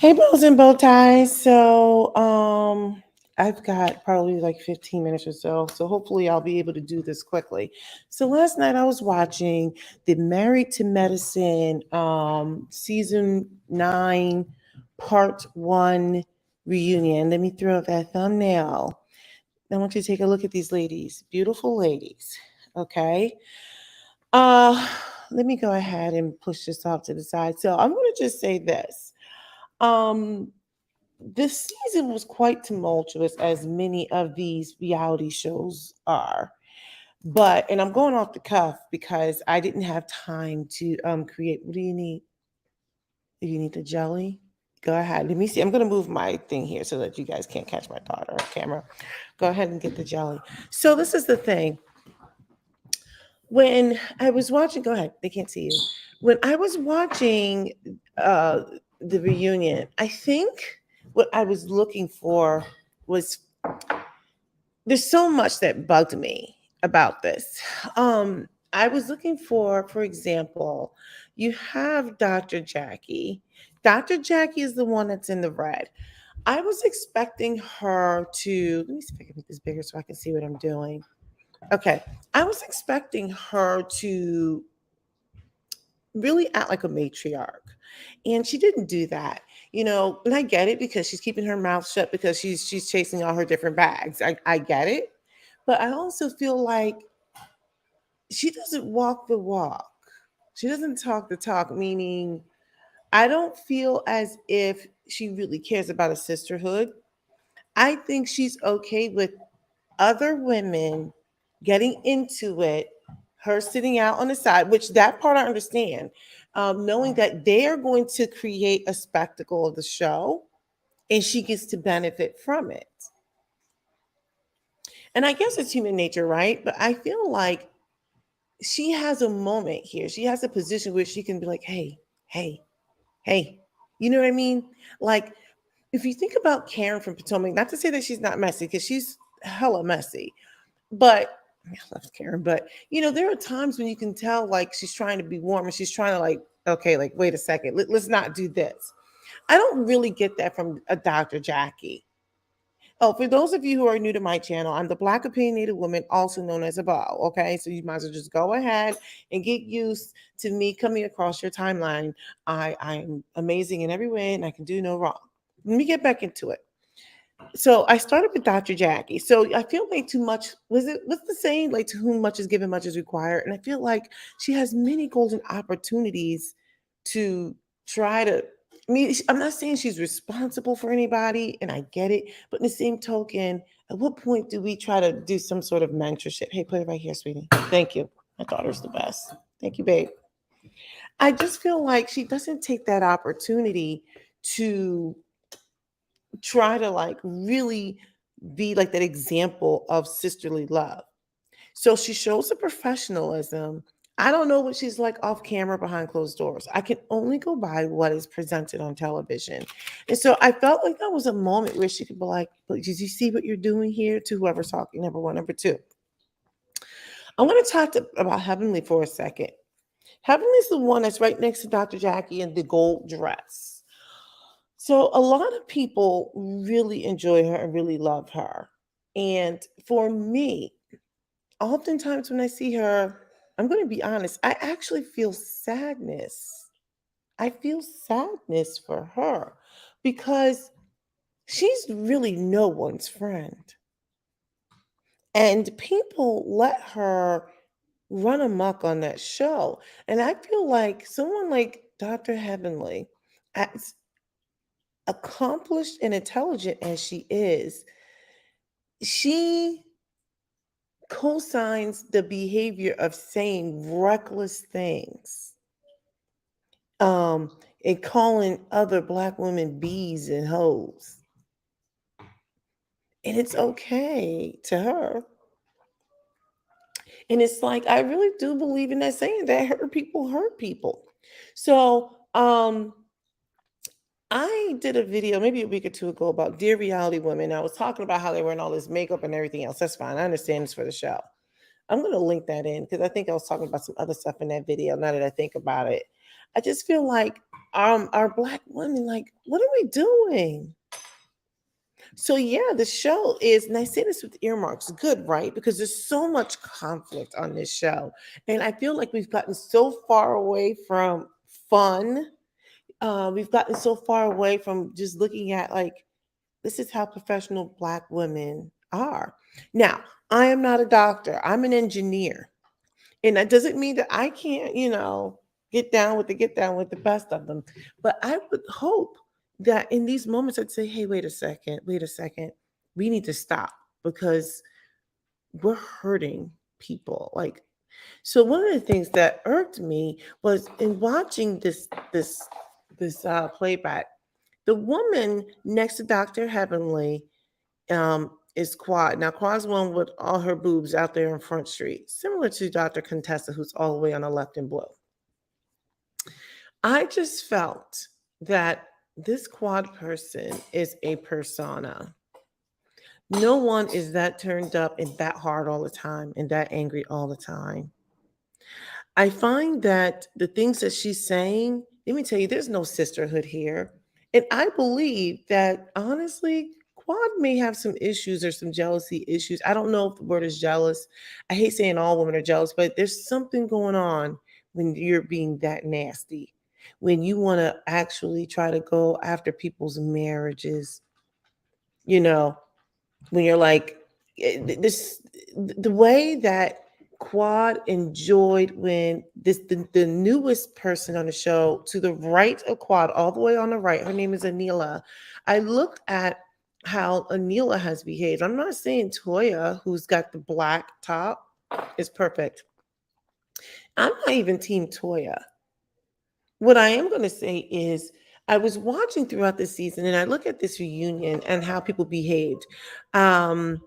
Hey, bows and bow ties. I've got probably like 15 minutes or so. So hopefully I'll be able to do this quickly. So last night I was watching the Married to Medicine season 9 part 1 reunion. Let me throw up that thumbnail. I want you to take a look at these ladies, beautiful ladies. Okay. Uh Let me go ahead and push this off to the side. So I'm going to just say this. Um this season was quite tumultuous, as many of these reality shows are. But, and I'm going off the cuff because I didn't have time to create. What do you need? Do you need the jelly? Go ahead. Let me see. I'm going to move my thing here so that you guys can't catch my daughter on camera. Go ahead and get the jelly. So, this is the thing. When I was watching, go ahead. They can't see you. When I was watching uh, the reunion, I think what I was looking for was, there's so much that bugged me about this. I was looking for example, you have Dr. Jackie. Dr. Jackie is the one that's in the red. I was expecting her to, let me see if I can make this bigger so I can see what I'm doing. Okay. I was expecting her to really act like a matriarch. And she didn't do that. And I get it because she's keeping her mouth shut because she's chasing all her different bags. I get it. But I also feel like she doesn't walk the walk. She doesn't talk the talk, meaning I don't feel as if she really cares about a sisterhood. I think she's okay with other women getting into it, her sitting out on the side, which that part I understand, knowing that they are going to create a spectacle of the show and she gets to benefit from it. And I guess it's human nature, right? But I feel like she has a moment here. She has a position where she can be like, hey, hey, hey. You know what I mean? Like, if you think about Karen from Potomac, not to say that she's not messy, because she's hella messy, but I love Karen, but there are times when you can tell like she's trying to be warm and she's trying to like, okay, like wait a second, let's not do this. I don't really get that from a Dr. Jackie. Oh, for those of you who are new to my channel, I'm the Black Opinionated Woman, also known as a Bow. Okay, so you might as well just go ahead and get used to me coming across your timeline. I'm amazing in every way, and I can do no wrong. Let me get back into it. So I started with Dr. Jackie. So I feel like too much, what's the saying? Like, to whom much is given, much is required. And I feel like she has many golden opportunities to try to. I mean, I'm not saying she's responsible for anybody, and I get it. But in the same token, at what point do we try to do some sort of mentorship? Hey, put it right here, sweetie. Thank you. My daughter's the best. Thank you, babe. I just feel like she doesn't take that opportunity to try to like really be like that example of sisterly love. So she shows the professionalism. I don't know what she's like off camera behind closed doors. I can only go by what is presented on television. And so I felt like that was a moment where she could be like, "But did you see what you're doing here?" To whoever's talking, number one. Number two, I want to about Heavenly for a second. Heavenly's the one that's right next to Dr. Jackie in the gold dress. So a lot of people really enjoy her and really love her. And for me, oftentimes when I see her, I'm going to be honest, I actually feel sadness. I feel sadness for her because she's really no one's friend. And people let her run amok on that show. And I feel like someone like Dr. Heavenly, as accomplished and intelligent as she is, she co-signs the behavior of saying reckless things, um, and calling other Black women bees and hoes. And it's okay to her. And it's like, I really do believe in that saying that hurt people hurt people. So, I did a video maybe a week or two ago about Dear Reality Women. I was talking about how they were in all this makeup and everything else. That's fine. I understand it's for the show. I'm going to link that in because I think I was talking about some other stuff in that video now that I think about it. I just feel like our black women, like, what are we doing? So yeah, the show is, and I say this with earmarks, good, right? Because there's so much conflict on this show. And I feel like we've gotten so far away from fun. We've gotten so far away from just looking at, like, this is how professional black women are. Now, I am not a doctor. I'm an engineer. And that doesn't mean that I can't, get down with the best of them. But I would hope that in these moments I'd say, hey, wait a second. We need to stop because we're hurting people. Like, so one of the things that irked me was in watching this playback, the woman next to Dr. Heavenly is Quad. Now, Quad's one with all her boobs out there in Front Street, similar to Dr. Contessa, who's all the way on the left in blue. I just felt that this Quad person is a persona. No one is that turned up and that hard all the time and that angry all the time. I find that the things that she's saying, let me tell you, there's no sisterhood here. And I believe that honestly, Quad may have some issues or some jealousy issues. I don't know if the word is jealous. I hate saying all women are jealous, but there's something going on when you're being that nasty, when you want to actually try to go after people's marriages, you know, when you're like this, the way that Quad enjoyed when the newest person on the show to the right of Quad, all the way on the right, her name is Anila. I looked at how Anila has behaved. I'm not saying Toya, who's got the black top, is perfect. I'm not even team Toya. What I am going to say is I was watching throughout the season and I look at this reunion and how people behaved. Um,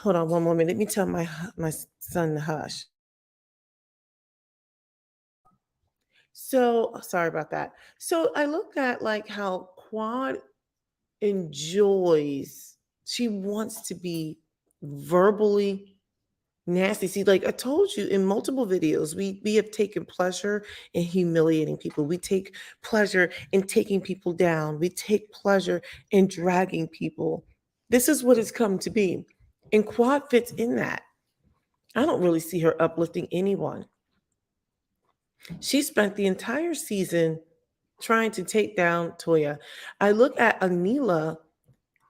Hold on one moment. Let me tell my son to hush. So sorry about that. So I look at like how Quad enjoys. She wants to be verbally nasty. See, like I told you in multiple videos, we have taken pleasure in humiliating people. We take pleasure in taking people down. We take pleasure in dragging people. This is what it's come to be. And Quad fits in that. I don't really see her uplifting anyone. She spent the entire season trying to take down Toya. I look at Anila.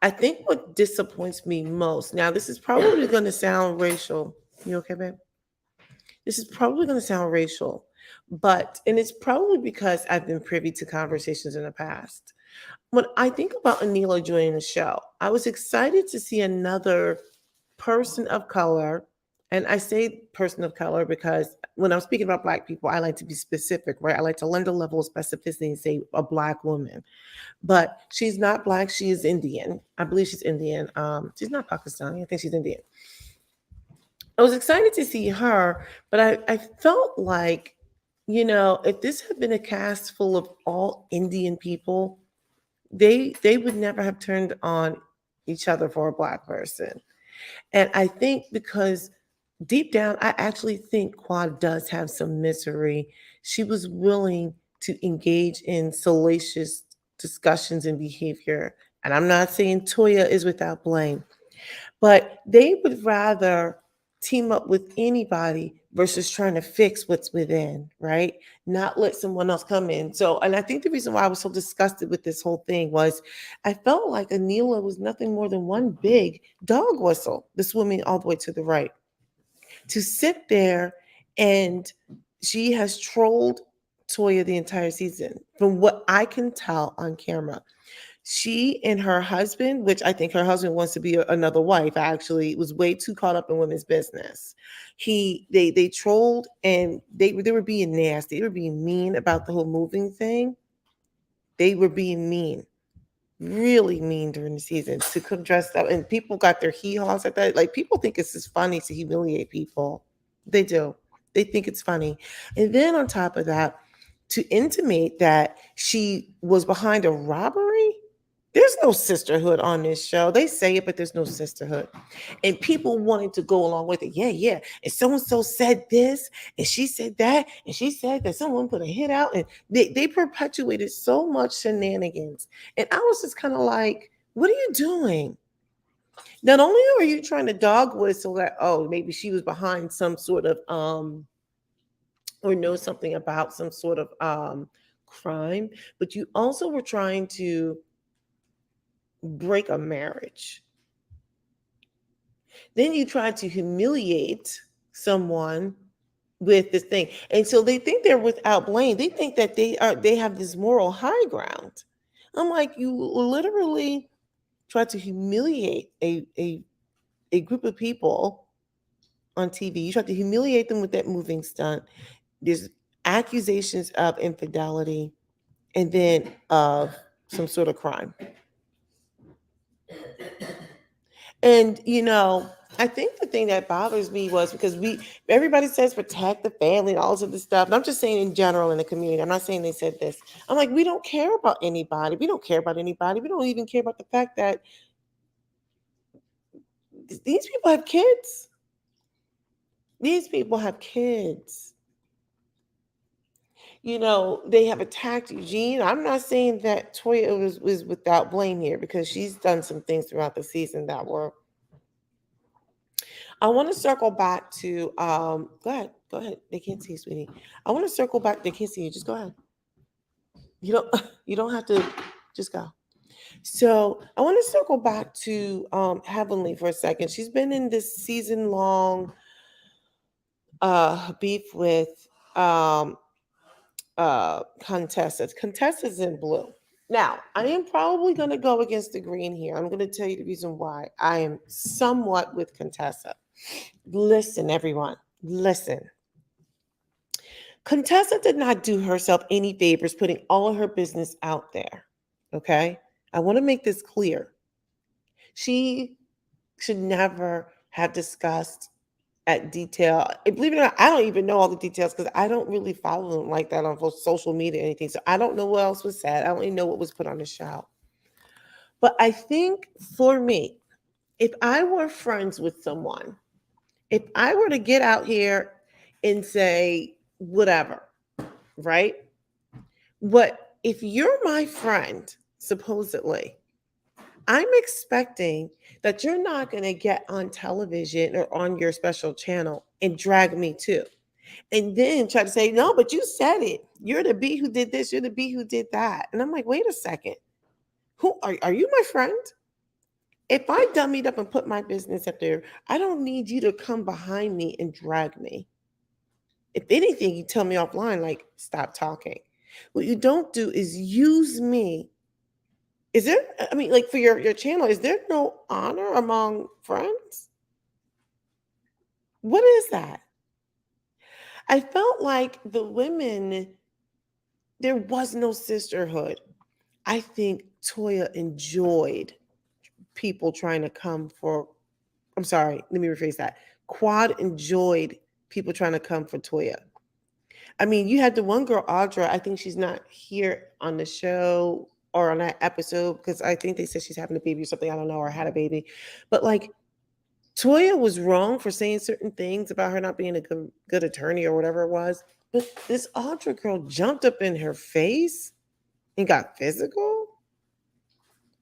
I think what disappoints me most, now this is probably going to sound racial. You okay, babe? This is probably going to sound racial, and it's probably because I've been privy to conversations in the past. When I think about Anila joining the show, I was excited to see another person of color. And I say person of color because when I'm speaking about Black people, I like to be specific, right? I like to lend a level of specificity and say a Black woman. But she's not Black, she is Indian. I believe she's Indian. She's not Pakistani, I think she's Indian. I was excited to see her, but I felt like, if this had been a cast full of all Indian people, they would never have turned on each other for a Black person. And I think because deep down, I actually think Quad does have some misery. She was willing to engage in salacious discussions and behavior. And I'm not saying Toya is without blame, but they would rather team up with anybody versus trying to fix what's within, right? Not let someone else come in. So, and I think the reason why I was so disgusted with this whole thing was I felt like Anila was nothing more than one big dog whistle, this woman all the way to the right. To sit there and she has trolled Toya the entire season, from what I can tell on camera. She and her husband, which I think her husband wants to be another wife, actually was way too caught up in women's business. They trolled and they were being nasty. They were being mean about the whole moving thing. They were being mean, really mean during the season to come dressed up, and people got their hee-haws at that. Like, people think it's just funny to humiliate people. They do. They think it's funny. And then on top of that, to intimate that she was behind a robbery, There's no sisterhood on this show. They say it, but there's no sisterhood. And people wanted to go along with it. Yeah, yeah. And so and so said this, and she said that, and she said that someone put a hit out, and they perpetuated so much shenanigans. And I was just kind of like, what are you doing? Not only are you trying to dog whistle that, oh, maybe she was behind some sort of or know something about some sort of crime, but you also were trying to break a marriage. Then you try to humiliate someone with this thing. And so they think they're without blame. They think that they have this moral high ground. I'm like, you literally try to humiliate a group of people on TV. You try to humiliate them with that moving stunt. There's accusations of infidelity and then of some sort of crime. And I think the thing that bothers me was because everybody says protect the family and all this other stuff. And I'm just saying in general in the community. I'm not saying they said this. I'm like, we don't care about anybody. We don't care about anybody. We don't even care about the fact that these people have kids. These people have kids. They have attacked Eugene. I'm not saying that Toya was without blame here because she's done some things throughout the season that were. I want to circle back to go ahead. They can't see you, sweetie. I want to circle back. They can't see you. Just go ahead. You don't you don't have to just go. So I want to circle back to Heavenly for a second. She's been in this season long beef with um contestants. Contestants in blue. Now, I am probably going to go against the green here. I'm going to tell you the reason why I am somewhat with Contessa. Listen, everyone, listen. Contessa did not do herself any favors putting all of her business out there. Okay? I want to make this clear. She should never have discussed at detail. And believe it or not, I don't even know all the details because I don't really follow them like that on social media or anything. So I don't know what else was said. I don't even know what was put on the show. But I think for me, if I were friends with someone, if I were to get out here and say whatever, right? What if you're my friend, supposedly, I'm expecting that you're not going to get on television or on your special channel and drag me too. And then try to say, no, but you said it. You're the B who did this. You're the B who did that. And I'm like, wait a second. Who are you my friend? If I dummied up and put my business up there, I don't need you to come behind me and drag me. If anything, you tell me offline, like, stop talking. What you don't do is use me. Is there, I mean, like for your channel, is there no honor among friends? What is that? I felt like the women, there was no sisterhood. I think Toya enjoyed people trying to come for, I'm sorry, let me rephrase that. Quad enjoyed people trying to come for Toya. I mean, you had the one girl, Audra, I think she's not here on the show or on that episode because I think they said she's having a baby or something. I don't know, or had a baby. But like, Toya was wrong for saying certain things about her not being a good attorney or whatever it was. But this Audra girl jumped up in her face and got physical.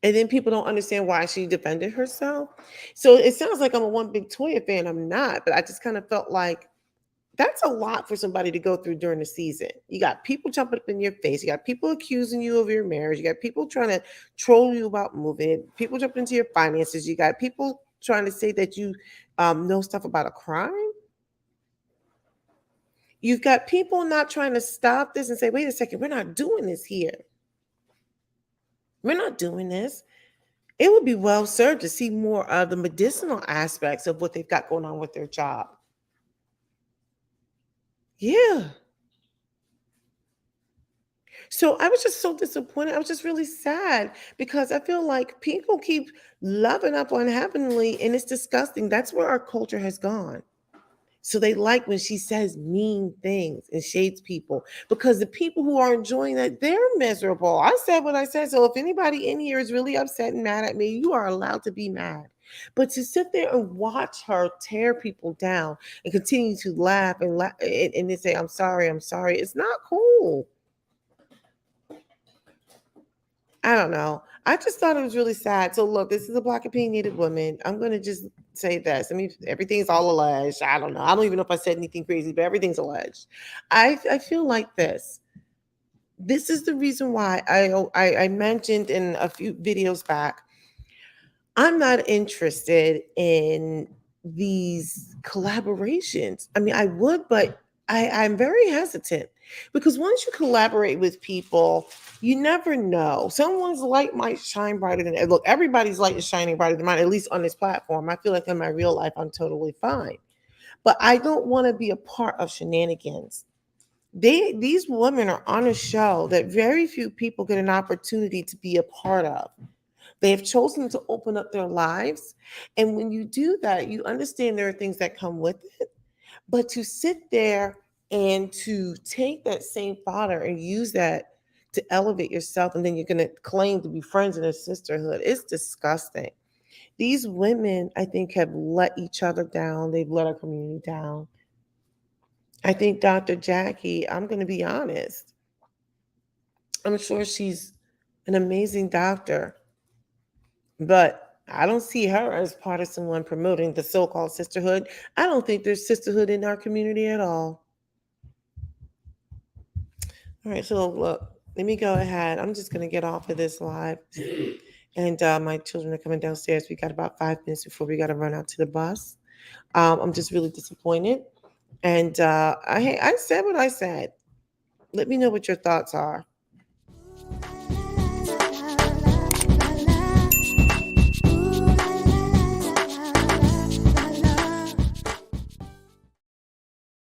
And then people don't understand why she defended herself. So it sounds like I'm a one big Toya fan. I'm not, but I just kind of felt like that's a lot for somebody to go through during the season. You got people jumping up in your face. You got people accusing you of your marriage. You got people trying to troll you about moving. People jumping into your finances. You got people trying to say that you know stuff about a crime. You've got people not trying to stop this and say, wait a second, we're not doing this here. We're not doing this. It would be well served to see more of the medicinal aspects of what they've got going on with their job. Yeah. So I was just so disappointed. I was just really sad because I feel like people keep loving up on Heavenly and it's disgusting. That's where our culture has gone. So they like when she says mean things and shades people, because the people who are enjoying that, they're miserable. I said what I said. So if anybody in here is really upset and mad at me, you are allowed to be mad. But to sit there and watch her tear people down and continue to laugh and then say, I'm sorry, it's not cool. I don't know. I just thought it was really sad. So look, this is a Black opinionated woman. I'm gonna just say this. I mean, everything's all alleged. I don't know. I don't even know if I said anything crazy, but everything's alleged. I feel like this. This is the reason why I mentioned in a few videos back, I'm not interested in these collaborations. I mean, I would, but I'm very hesitant, because once you collaborate with people, you never know. Someone's light might shine brighter than look. Everybody's light is shining brighter than mine. At least on this platform, I feel like in my real life, I'm totally fine. But I don't want to be a part of shenanigans. These women are on a show that very few people get an opportunity to be a part of. They have chosen to open up their lives. And when you do that, you understand there are things that come with it. But to sit there and to take that same fodder and use that to elevate yourself, and then you're going to claim to be friends in a sisterhood, it's disgusting. These women, I think, have let each other down. They've let our community down. I think Dr. Jackie, I'm going to be honest, I'm sure she's an amazing doctor. But I don't see her as part of someone promoting the so-called sisterhood. I don't think there's sisterhood in our community at all. All right, so look, let me go ahead. I'm just going to get off of this live. And my children are coming downstairs. We got about 5 minutes before we got to run out to the bus. I'm just really disappointed. And I said what I said. Let me know what your thoughts are.